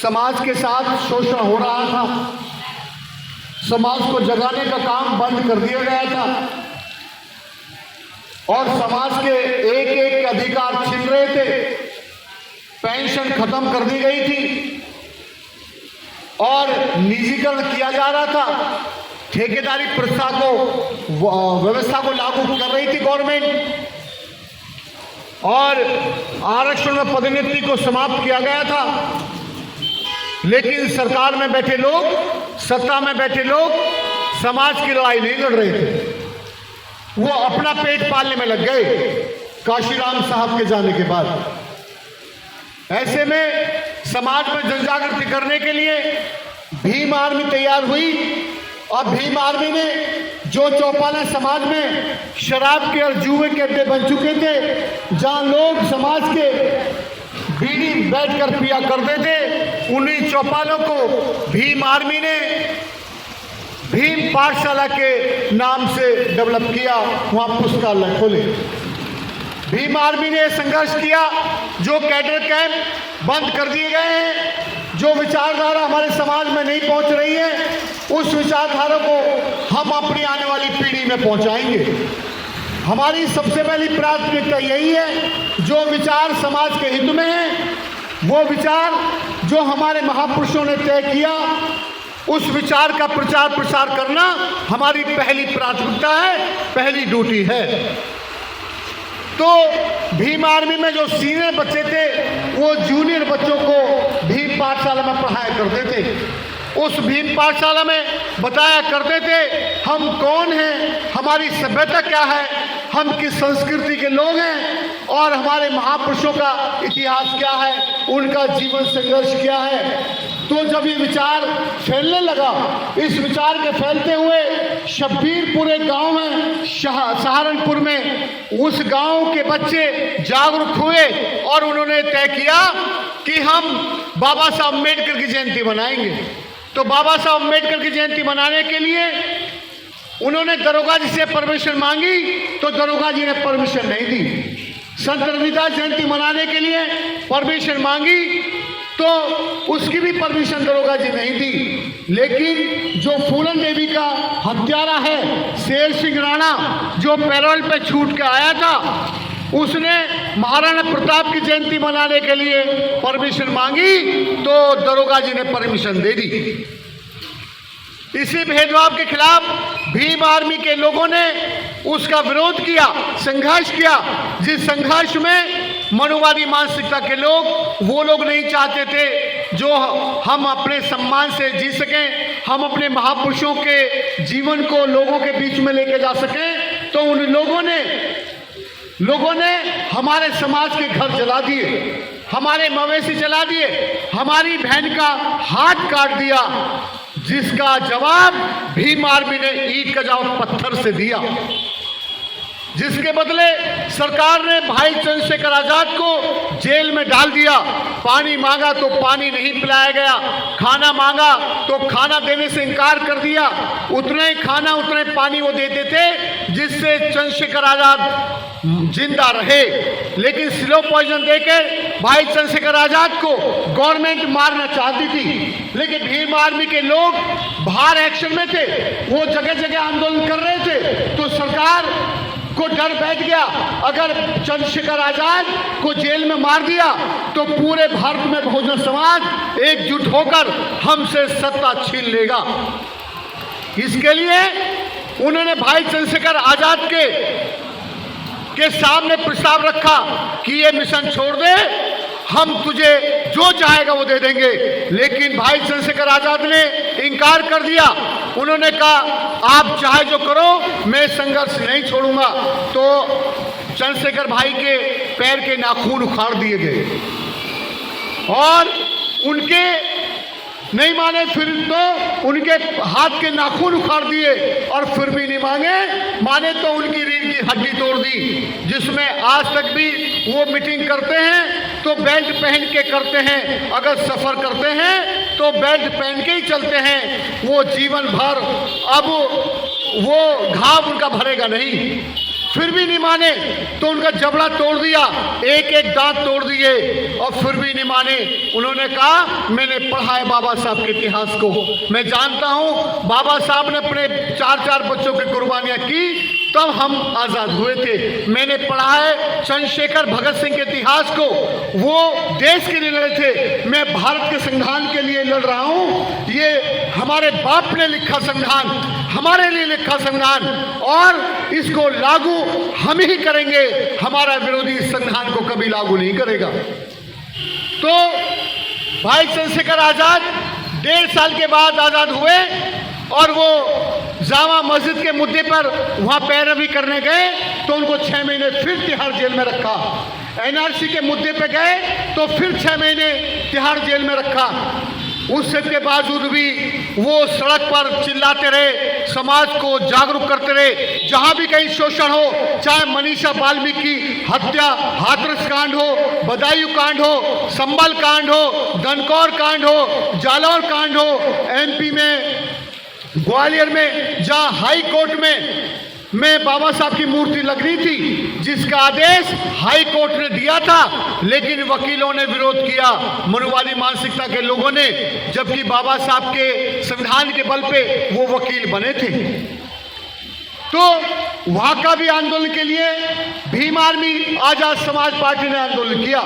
समाज के साथ शोषण हो रहा था, समाज को जगाने का काम बंद कर दिया गया था और समाज के एक एक अधिकार छिन रहे थे। पेंशन खत्म कर दी गई थी और निजीकरण किया जा रहा था। ठेकेदारी प्रथा को व्यवस्था को लागू कर रही थी गवर्नमेंट और आरक्षण में पदोन्नति को समाप्त किया गया था। लेकिन सरकार में बैठे लोग, सत्ता में बैठे लोग समाज की लड़ाई नहीं लड़ रहे थे, वो अपना पेट पालने में लग गए काशीराम साहब के जाने के बाद। ऐसे में समाज में जनजागृति करने के लिए भीम आर्मी तैयार हुई और भीम आर्मी ने जो चौपालें समाज में शराब के और जुए के अड्डे बन चुके थे, जहां लोग समाज के बीड़ी बैठकर पिया करते थे, उन्हीं चौपालों को भीम आर्मी ने भीम पाठशाला के नाम से डेवलप किया, वहां पुस्तकालय खोले। भीम आर्मी ने संघर्ष किया, जो कैडर कैंप बंद कर दिए गए हैं, जो विचारधारा हमारे समाज में नहीं पहुंच रही है, उस विचारधारा को हम अपनी आने वाली पीढ़ी में पहुंचाएंगे। हमारी सबसे पहली प्राथमिकता यही है, जो विचार समाज के हित में है, वो विचार जो हमारे महापुरुषों ने तय किया, उस विचार का प्रचार प्रसार करना हमारी पहली प्राथमिकता है, पहली ड्यूटी है। तो भीम आर्मी में जो सीनियर बच्चे थे, वो जूनियर बच्चों को भीम पाठशाला में पढ़ाया करते थे। उस भीम पाठशाला में बताया करते थे हम कौन हैं, हमारी सभ्यता क्या है, हम किस संस्कृति के लोग हैं और हमारे महापुरुषों का इतिहास क्या है, उनका जीवन संघर्ष क्या है। तो जब ये विचार फैलने लगा, इस विचार के फैलते हुए शब्बीरपुर एक गांव है सहारनपुर में, उस गांव के बच्चे जागरूक हुए और उन्होंने तय किया कि हम बाबा साहब अम्बेडकर की जयंती मनाएंगे। तो बाबा साहब अम्बेडकर की जयंती मनाने के लिए उन्होंने दरोगा जी से परमिशन मांगी, तो दरोगा जी ने परमिशन नहीं दी। संत रविदास जयंती मनाने के लिए परमिशन मांगी, तो उसकी भी परमिशन दरोगा जी नहीं दी। लेकिन जो फूलन देवी का हत्यारा है शेर सिंह राणा, जो पैरोल पे छूट के आया था, उसने महाराणा प्रताप की जयंती मनाने के लिए परमिशन मांगी, तो दरोगा जी ने परमिशन दे दी। इसी भेदभाव के खिलाफ भीम आर्मी के लोगों ने उसका विरोध किया, संघर्ष किया, जिस संघर्ष में मनुवादी मानसिकता के लोग, वो लोग नहीं चाहते थे जो हम अपने सम्मान से जी सकें, हम अपने महापुरुषों के जीवन को लोगों के बीच में लेके जा सकें। तो उन लोगों ने हमारे समाज के घर जला दिए, हमारे मवेशी जला दिए, हमारी बहन का हाथ काट दिया, जिसका जवाब भीम आर्मी ने ईंट का जवाब पत्थर से दिया। जिसके बदले सरकार ने भाई चंद्रशेखर आजाद को जेल में डाल दिया। पानी मांगा तो पानी नहीं पिलाया गया, खाना मांगा तो खाना देने से इनकार कर दिया। उतने ही खाना उतने पानी वो देते थे जिससे चंद्रशेखर आजाद जिंदा रहे। लेकिन स्लो पॉइजन देकर भाई चंद्रशेखर आजाद को गवर्नमेंट मारना चाहती थी, लेकिन भीम आर्मी के लोग बाहर एक्शन में थे, वो जगह जगह आंदोलन कर रहे थे। तो सरकार को डर बैठ गया, अगर चंद्रशेखर आजाद को जेल में मार दिया तो पूरे भारत में बहुजन समाज एकजुट होकर हमसे सत्ता छीन लेगा। इसके लिए उन्होंने भाई चंद्रशेखर आजाद के सामने प्रस्ताव रखा कि ये मिशन छोड़ दे, हम तुझे जो चाहेगा वो दे देंगे। लेकिन भाई चंद्रशेखर आजाद ने इनकार कर दिया। उन्होंने कहा आप चाहे जो करो, मैं संघर्ष नहीं छोड़ूंगा। तो चंद्रशेखर भाई के पैर के नाखून उखाड़ दिए गए और उनके नहीं माने, फिर तो उनके हाथ के नाखून उखाड़ दिए और फिर भी नहीं माने तो उनकी रीढ़ की हड्डी तोड़ दी। जिसमें आज तक भी वो मीटिंग करते हैं तो बेल्ट पहन के करते हैं, अगर सफर करते हैं तो बेल्ट पहन के ही चलते हैं। वो जीवन भर अब वो घाव उनका भरेगा नहीं। फिर भी नहीं माने तो उनका जबड़ा तोड़ दिया, एक एक दांत तोड़ दिए, और फिर भी नहीं माने। उन्होंने कहा मैंने पढ़ा है बाबा साहब के इतिहास को, मैं जानता हूं बाबा साहब ने अपने 4-4 बच्चों की कुर्बानियां की तब हम आजाद हुए थे। मैंने पढ़ा है चंद्रशेखर भगत सिंह के इतिहास को, वो देश के लिए लड़े थे, मैं भारत के संविधान के लिए लड़ रहा हूं। ये हमारे बाप ने लिखा संविधान, हमारे लिए लिखा संविधान, और इसको लागू हम ही करेंगे, हमारा विरोधी इस संविधान को कभी लागू नहीं करेगा। तो भाई चंद्रशेखर आजाद 1.5 साल के बाद आजाद हुए और वो जामा मस्जिद के मुद्दे पर वहां पैरवी करने गए तो उनको 6 महीने फिर तिहाड़ जेल में रखा। एनआरसी के मुद्दे पे गए तो फिर 6 महीने तिहाड़ जेल में रखा। उस सब के बावजूद भी वो सड़क पर चिल्लाते रहे, समाज को जागरूक करते रहे। जहां भी कहीं शोषण हो, चाहे मनीषा वाल्मीकि हत्या, हाथरस कांड हो, बदायूं कांड हो, संभल कांड हो, दनकौर कांड हो, जालौर कांड हो, एमपी में ग्वालियर में जहां हाई कोर्ट में बाबा साहब की मूर्ति लग रही थी, जिसका आदेश हाई कोर्ट ने दिया था, लेकिन वकीलों ने विरोध किया, मनुवादी मानसिकता के लोगों ने, जबकि बाबा साहब के संविधान के बल पे वो वकील बने थे। तो वहां का भी आंदोलन के लिए भीम आर्मी आजाद समाज पार्टी ने आंदोलन किया,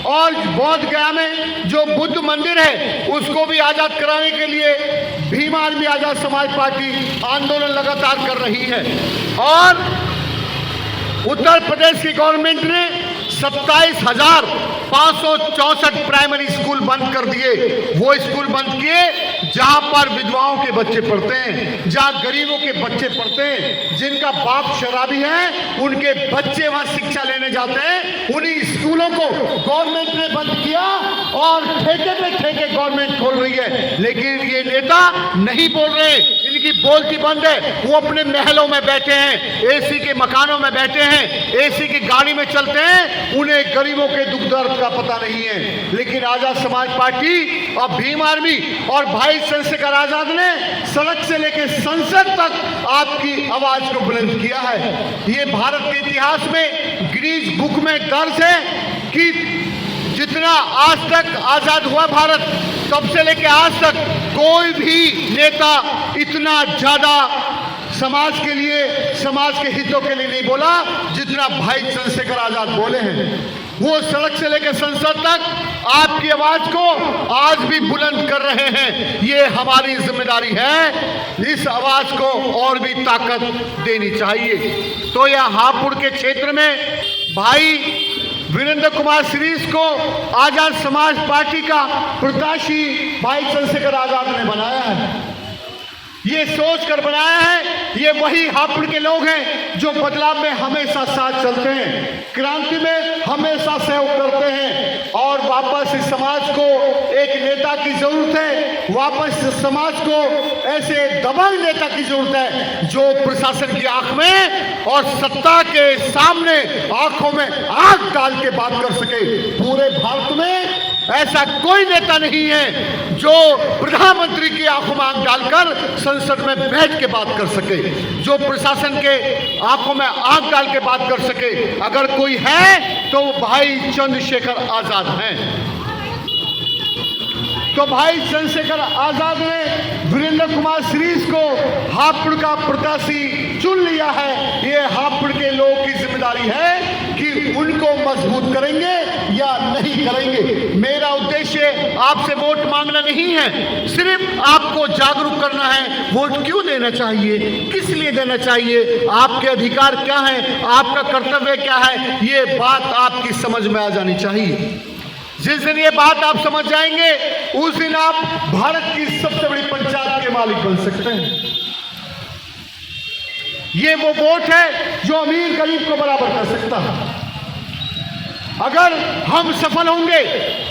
और बोध गया में जो बुद्ध मंदिर है उसको भी आजाद कराने के लिए भीम आर्मी आजाद समाज पार्टी आंदोलन लगातार कर रही है। और उत्तर प्रदेश की गवर्नमेंट ने 27,564 प्राइमरी स्कूल बंद कर दिए। वो स्कूल बंद किए जहां पर विधवाओं के बच्चे पढ़ते हैं, जहां गरीबों के बच्चे पढ़ते हैं, जिनका बाप शराबी है उनके बच्चे वहां शिक्षा लेने जाते हैं। उन्हीं स्कूलों को गवर्नमेंट ने बंद किया और ठेके पे ठेके गवर्नमेंट खोल रही है। लेकिन ये नेता नहीं बोल रहे, इनकी बोलती बंद है। वो अपने महलों में बैठे हैं, एसी के मकानों में बैठे हैं, एसी की गाड़ी में चलते हैं, उन्हें गरीबों के दुख दर्द का पता नहीं है। लेकिन आजाद समाज पार्टी और भीम आर्मी और भाई चंद्रशेखर आजाद ने सड़क से लेकर संसद तक आपकी आवाज को बुलंद किया है। ये भारत के इतिहास में गिनीज बुक में दर्ज है कि जितना आज तक आजाद हुआ भारत, तब से लेकर आज तक कोई भी नेता इतना ज्यादा समाज के लिए, समाज के हितों के लिए नहीं बोला जितना भाई चंद्रशेखर आजाद बोले हैं। वो सड़क से लेकर संसद तक आपकी आवाज को आज भी बुलंद कर रहे हैं। ये हमारी जिम्मेदारी है, इस आवाज को और भी ताकत देनी चाहिए। तो यह हापुड़ के क्षेत्र में भाई वीरेंद्र कुमार सीरीज को आजाद समाज पार्टी का प्रत्याशी भाई चंद्रशेखर आजाद ने बनाया है। ये सोच कर बनाया है, ये वही हापुड़ के लोग हैं जो बदलाव में हमेशा साथ चलते हैं, क्रांति में हमेशा सहयोग करते हैं। और वापस इस समाज को एक नेता की जरूरत है, वापस इस समाज को ऐसे दबंग नेता की जरूरत है जो प्रशासन की आंख में और सत्ता के सामने आंखों में आग डाल के बात कर सके। पूरे भारत में ऐसा कोई नेता नहीं है जो प्रधानमंत्री की आंखों में आंख डालकर संसद में बैठ के बात कर सके, जो प्रशासन के आंखों में आंख डाल के बात कर सके। अगर कोई है तो भाई चंद्रशेखर आजाद हैं। तो भाई चंद्रशेखर आजाद ने वीरेंद्र कुमार सीरीज को हापुड़ का प्रत्याशी चुन लिया है। ये हापुड़ के लोगों की जिम्मेदारी है कि उनको मजबूत करेंगे या नहीं करेंगे। मेरा उद्देश्य आपसे वोट मांगना नहीं है, सिर्फ आपको जागरूक करना है। वोट क्यों देना चाहिए, किस लिए देना चाहिए, आपके अधिकार क्या है, आपका कर्तव्य क्या है, ये बात आपकी समझ में आ जानी चाहिए। जिस दिन ये बात आप समझ जाएंगे उस दिन आप भारत की सबसे बड़ी पंचायत के मालिक बन सकते हैं। ये वो वोट है जो अमीर गरीब को बराबर कर सकता है। अगर हम सफल होंगे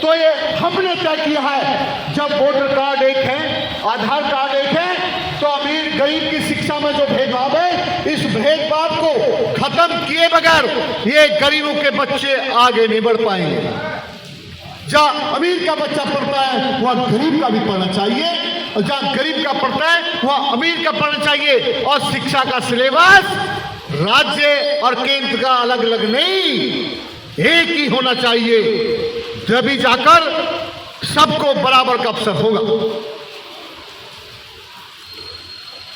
तो ये हमने तय किया है, जब वोटर कार्ड एक है, आधार कार्ड एक है, तो अमीर गरीब की शिक्षा में जो भेदभाव है, इस भेदभाव को खत्म किए बगैर ये गरीबों के बच्चे आगे नहीं बढ़ पाएंगे। जहां अमीर का बच्चा पढ़ता है वहां गरीब का भी पढ़ना चाहिए, और जहां गरीब का पढ़ता है वहां अमीर का पढ़ना चाहिए। और शिक्षा का सिलेबस राज्य और केंद्र का अलग अलग नहीं, एक ही होना चाहिए, तभी जाकर सबको बराबर का अवसर होगा।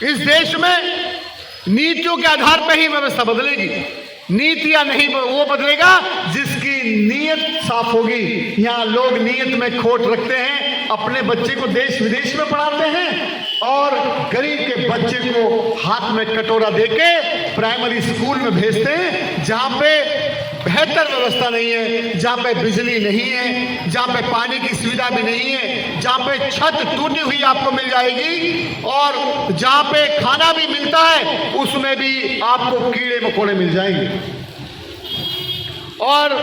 इस देश में नीतियों के आधार पर ही व्यवस्था बदलेगी। नीतियां नहीं वो बदलेगा जिसकी नीयत साफ होगी। यहां लोग नीयत में खोट रखते हैं, अपने बच्चे को देश विदेश में पढ़ाते हैं और गरीब के बच्चे को हाथ में कटोरा देके प्राइमरी स्कूल में भेजते हैं, जहां पे बेहतर व्यवस्था नहीं है, जहां पे बिजली नहीं है, जहां पे पानी की सुविधा भी नहीं है, जहां पे छत टूटी हुई आपको मिल जाएगी और जहां पे खाना भी मिलता है उसमें भी आपको कीड़े मकोड़े मिल जाएंगे। और